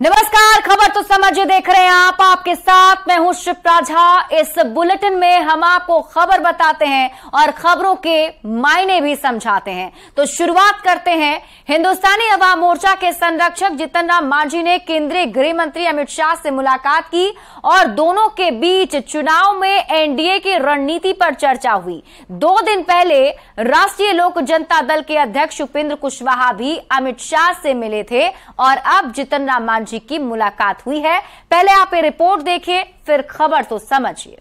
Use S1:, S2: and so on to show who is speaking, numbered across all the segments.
S1: नमस्कार, खबर तो समझिए देख रहे हैं आप। आपके साथ मैं हूं शिप्रा झा। इस बुलेटिन में हम आपको खबर बताते हैं और खबरों के मायने भी समझाते हैं। तो शुरुआत करते हैं। हिंदुस्तानी अवाम मोर्चा के संरक्षक जीतन राम मांझी ने केंद्रीय गृह मंत्री अमित शाह से मुलाकात की और दोनों के बीच चुनाव में एनडीए की रणनीति पर चर्चा हुई। 2 दिन पहले राष्ट्रीय लोक जनता दल के अध्यक्ष उपेंद्र कुशवाहा भी अमित शाह से मिले थे और अब जीतन राम मांझी की मुलाकात हुई है। पहले आप ये रिपोर्ट देखिए, फिर खबर तो समझिए।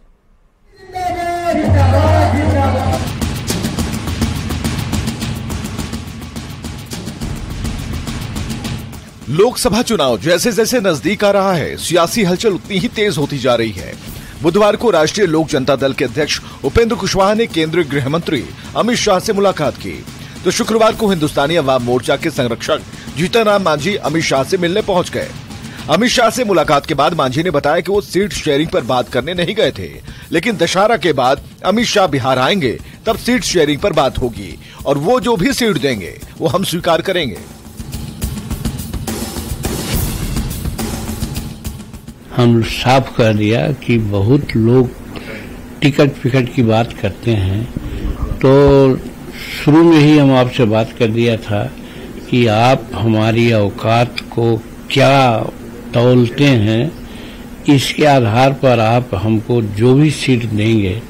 S2: लोकसभा चुनाव जैसे जैसे नजदीक आ रहा है, सियासी हलचल उतनी ही तेज होती जा रही है। बुधवार को राष्ट्रीय लोक जनता दल के अध्यक्ष उपेंद्र कुशवाहा ने केंद्रीय गृह मंत्री अमित शाह से मुलाकात की, तो शुक्रवार को हिंदुस्तानी अवाम मोर्चा के संरक्षक जीतन राम मांझी अमित शाह से मिलने पहुंच गए। अमित शाह से मुलाकात के बाद मांझी ने बताया कि वो सीट शेयरिंग पर बात करने नहीं गए थे, लेकिन दशहरा के बाद अमित शाह बिहार आएंगे तब सीट शेयरिंग पर बात होगी और वो जो भी सीट देंगे वो हम स्वीकार करेंगे।
S3: हम साफ कर दिया कि बहुत लोग टिकट फिकट की बात करते हैं, तो शुरू में ही हम आपसे बात कर दिया था कि आप हमारी औकात को क्या तौलते हैं, इसके आधार पर आप हमको जो भी सीट देंगे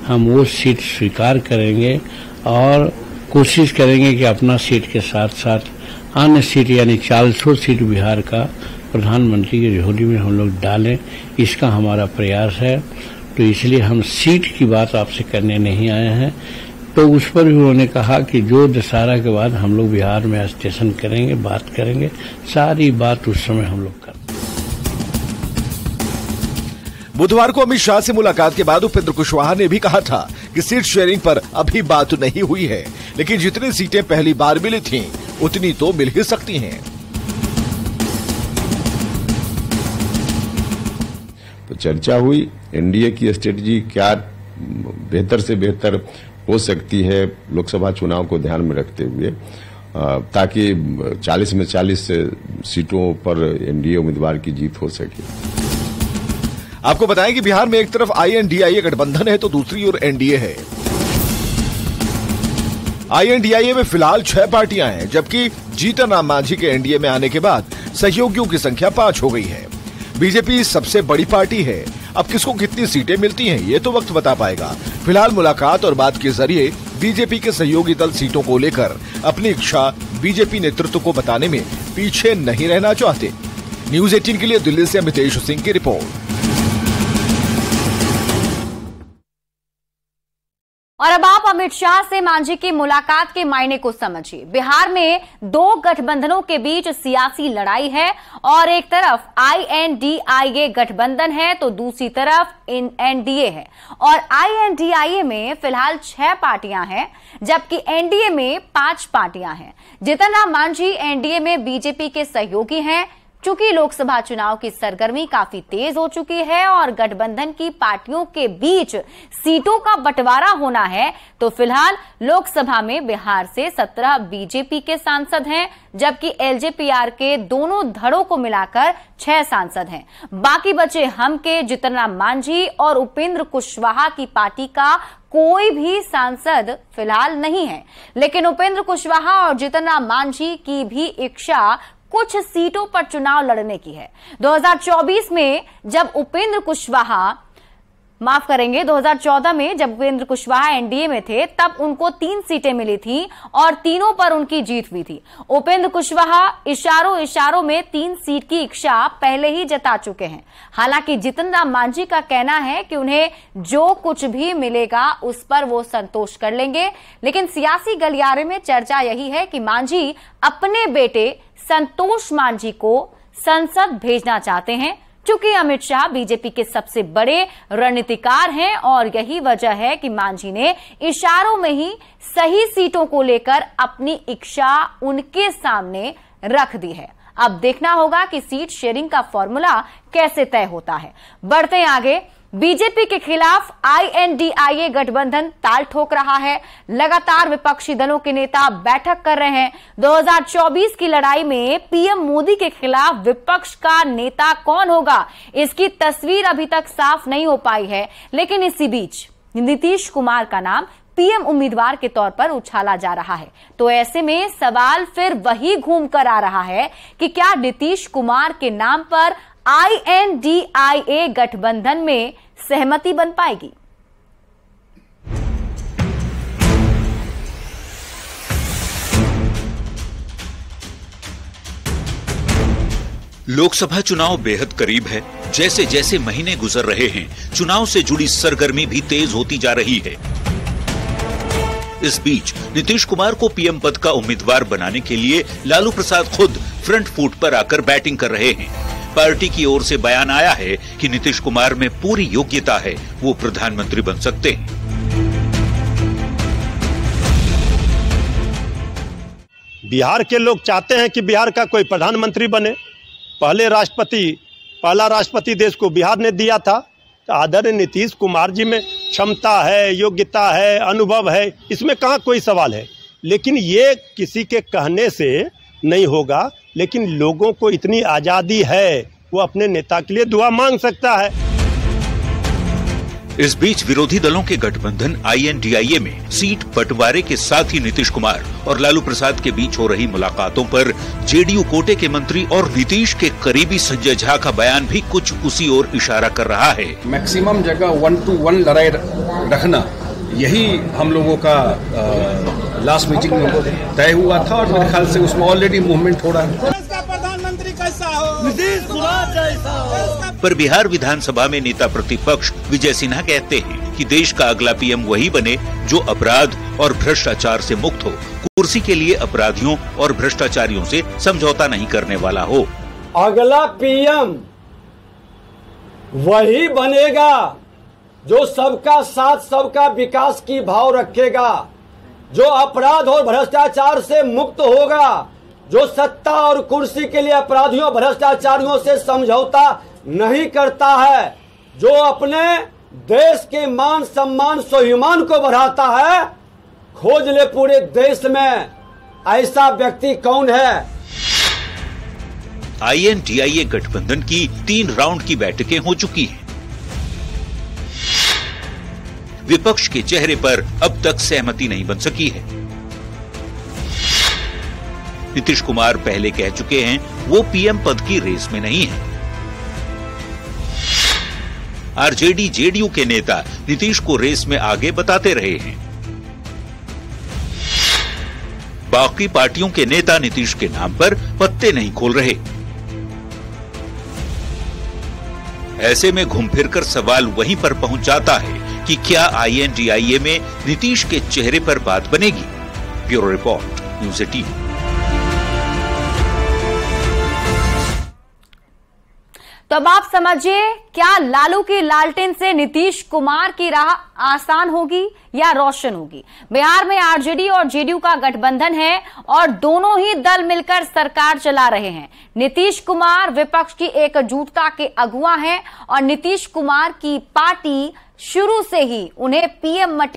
S3: हम वो सीट स्वीकार करेंगे और कोशिश करेंगे कि अपना सीट के साथ साथ अन्य सीट यानी 400 सीट बिहार का प्रधानमंत्री की झोली में हम लोग डालें, इसका हमारा प्रयास है। तो इसलिए हम सीट की बात आपसे करने नहीं आए हैं। तो उस पर भी उन्होंने कहा कि जो दशहरा के बाद हम लोग बिहार में स्टेशन करेंगे, बात करेंगे, सारी बात उस समय हम लोग करेंगे।
S2: बुधवार को अमित शाह से मुलाकात के बाद उपेंद्र कुशवाहा ने भी कहा था कि सीट शेयरिंग पर अभी बात नहीं हुई है, लेकिन जितनी सीटें पहली बार मिली थीं, उतनी तो मिल ही सकती हैं।
S4: तो चर्चा हुई एनडीए की स्ट्रेटजी क्या बेहतर से बेहतर हो सकती है लोकसभा चुनाव को ध्यान में रखते हुए, ताकि 40 में 40 सीटों पर एनडीए उम्मीदवार की जीत हो सके।
S2: आपको बताएं कि बिहार में एक तरफ आईएनडीआईए गठबंधन है तो दूसरी ओर एनडीए है। आईएनडीआईए में फिलहाल 6 पार्टियां हैं, जबकि जीतन राम मांझी के एनडीए में आने के बाद सहयोगियों की संख्या 5 हो गई है। बीजेपी सबसे बड़ी पार्टी है। अब किसको कितनी सीटें मिलती हैं ये तो वक्त बता पाएगा। फिलहाल मुलाकात और बात के जरिए बीजेपी के सहयोगी दल सीटों को लेकर अपनी इच्छा बीजेपी नेतृत्व को बताने में पीछे नहीं रहना चाहते। न्यूज़ 18 के लिए दिल्ली से अमितेश सिंह की रिपोर्ट।
S1: और अब आप अमित शाह से मांझी की मुलाकात के मायने को समझिए। बिहार में 2 गठबंधनों के बीच सियासी लड़ाई है और एक तरफ आईएनडीआईए गठबंधन है तो दूसरी तरफ एनडीए है। और आईएनडीआईए में फिलहाल 6 पार्टियां हैं, जबकि एनडीए में 5 पार्टियां हैं। जीतन राम मांझी एनडीए में बीजेपी के सहयोगी हैं। चूंकि लोकसभा चुनाव की सरगर्मी काफी तेज हो चुकी है और गठबंधन की पार्टियों के बीच सीटों का बंटवारा होना है, तो फिलहाल लोकसभा में बिहार से 17 बीजेपी के सांसद हैं, जबकि एलजेपीआर के दोनों धड़ों को मिलाकर 6 सांसद हैं। बाकी बचे हम के जीतन राम मांझी और उपेंद्र कुशवाहा की पार्टी का कोई भी सांसद फिलहाल नहीं है। लेकिन उपेंद्र कुशवाहा और जीतन राम मांझी की भी इच्छा कुछ सीटों पर चुनाव लड़ने की है। 2024 में जब उपेंद्र कुशवाहा 2014 में जब उपेंद्र कुशवाहा एनडीए में थे, तब उनको 3 सीटें मिली थी और तीनों पर उनकी जीत हुई थी। उपेंद्र कुशवाहा इशारों में 3 सीट की इच्छा पहले ही जता चुके हैं। हालांकि जीतन राम मांझी का कहना है कि उन्हें जो कुछ भी मिलेगा उस पर वो संतोष कर लेंगे। लेकिन सियासी गलियारे में चर्चा यही है कि मांझी अपने बेटे संतोष मांझी को संसद भेजना चाहते हैं, क्योंकि अमित शाह बीजेपी के सबसे बड़े रणनीतिकार हैं और यही वजह है कि मांझी ने इशारों में ही सही सीटों को लेकर अपनी इच्छा उनके सामने रख दी है। अब देखना होगा कि सीट शेयरिंग का फॉर्मूला कैसे तय होता है। बढ़ते हैं आगे। बीजेपी के खिलाफ INDIA गठबंधन ताल ठोक रहा है। लगातार विपक्षी दलों के नेता बैठक कर रहे हैं। 2024 की लड़ाई में पीएम मोदी के खिलाफ विपक्ष का नेता कौन होगा, इसकी तस्वीर अभी तक साफ नहीं हो पाई है। लेकिन इसी बीच नीतीश कुमार का नाम पीएम उम्मीदवार के तौर पर उछाला जा रहा है। तो ऐसे में सवाल फिर वही घूम कर आ रहा है कि क्या नीतीश कुमार के नाम पर INDIA गठबंधन में सहमति बन पाएगी?
S5: लोकसभा चुनाव बेहद करीब है। जैसे जैसे महीने गुजर रहे हैं, चुनाव से जुड़ी सरगर्मी भी तेज होती जा रही है। इस बीच नीतीश कुमार को पीएम पद का उम्मीदवार बनाने के लिए लालू प्रसाद खुद फ्रंट फुट पर आकर बैटिंग कर रहे हैं। पार्टी की ओर से बयान आया है कि नीतीश कुमार में पूरी योग्यता है, वो प्रधानमंत्री बन सकते हैं।
S6: बिहार के लोग चाहते हैं कि बिहार का कोई प्रधानमंत्री बने। पहला राष्ट्रपति देश को बिहार ने दिया था। आदरणीय नीतीश कुमार जी में क्षमता है, योग्यता है, अनुभव है, इसमें कहाँ कोई सवाल है। लेकिन ये किसी के कहने से नहीं होगा। लेकिन लोगों को इतनी आज़ादी है, वो अपने नेता के लिए दुआ मांग सकता है।
S5: इस बीच विरोधी दलों के गठबंधन INDIA में सीट बंटवारे के साथ ही नीतीश कुमार और लालू प्रसाद के बीच हो रही मुलाकातों पर JDU कोटे के मंत्री और नीतीश के करीबी संजय झा का बयान भी कुछ उसी ओर इशारा कर रहा है।
S7: मैक्सिमम जगह 1 to 1 लड़ाई रखना, यही हम लोगों का लास्ट मीटिंग में तय हुआ था और मेरे ख्याल से उसमें ऑलरेडी मूवमेंट हो रहा है।
S8: प्रधानमंत्री कैसा हो? नीतीश कुमार जैसा हो।
S5: पर बिहार विधानसभा में नेता प्रतिपक्ष विजय सिन्हा कहते हैं कि देश का अगला पीएम वही बने जो अपराध और भ्रष्टाचार से मुक्त हो। कुर्सी के लिए अपराधियों और भ्रष्टाचारियों से समझौता नहीं करने वाला हो।
S9: अगला पीएम वही बनेगा जो सबका साथ, सबका विकास की भाव रखेगा, जो अपराध और भ्रष्टाचार से मुक्त होगा, जो सत्ता और कुर्सी के लिए अपराधियों भ्रष्टाचारियों से समझौता नहीं करता है, जो अपने देश के मान सम्मान स्वाभिमान को बढ़ाता है। खोज ले पूरे देश में ऐसा व्यक्ति कौन है।
S5: INDIA गठबंधन की 3 राउंड की बैठकें हो चुकी हैं। विपक्ष के चेहरे पर अब तक सहमति नहीं बन सकी है। नीतीश कुमार पहले कह चुके हैं वो पीएम पद की रेस में नहीं है। RJD JDU के नेता नीतीश को रेस में आगे बताते रहे हैं। बाकी पार्टियों के नेता नीतीश के नाम पर पत्ते नहीं खोल रहे। ऐसे में घूम फिरकर सवाल वहीं पर पहुंच जाता है कि क्या INDIA में नीतीश के चेहरे पर बात बनेगी। Bureau report, news 18।
S1: तो अब आप समझिए, क्या लालू की लालटेन से नीतीश कुमार की राह आसान होगी या रोशन होगी? बिहार में RJD और JDU का गठबंधन है और दोनों ही दल मिलकर सरकार चला रहे हैं। नीतीश कुमार विपक्ष की एकजुटता के अगुवा हैं और नीतीश कुमार की पार्टी शुरू से ही उन्हें पीएम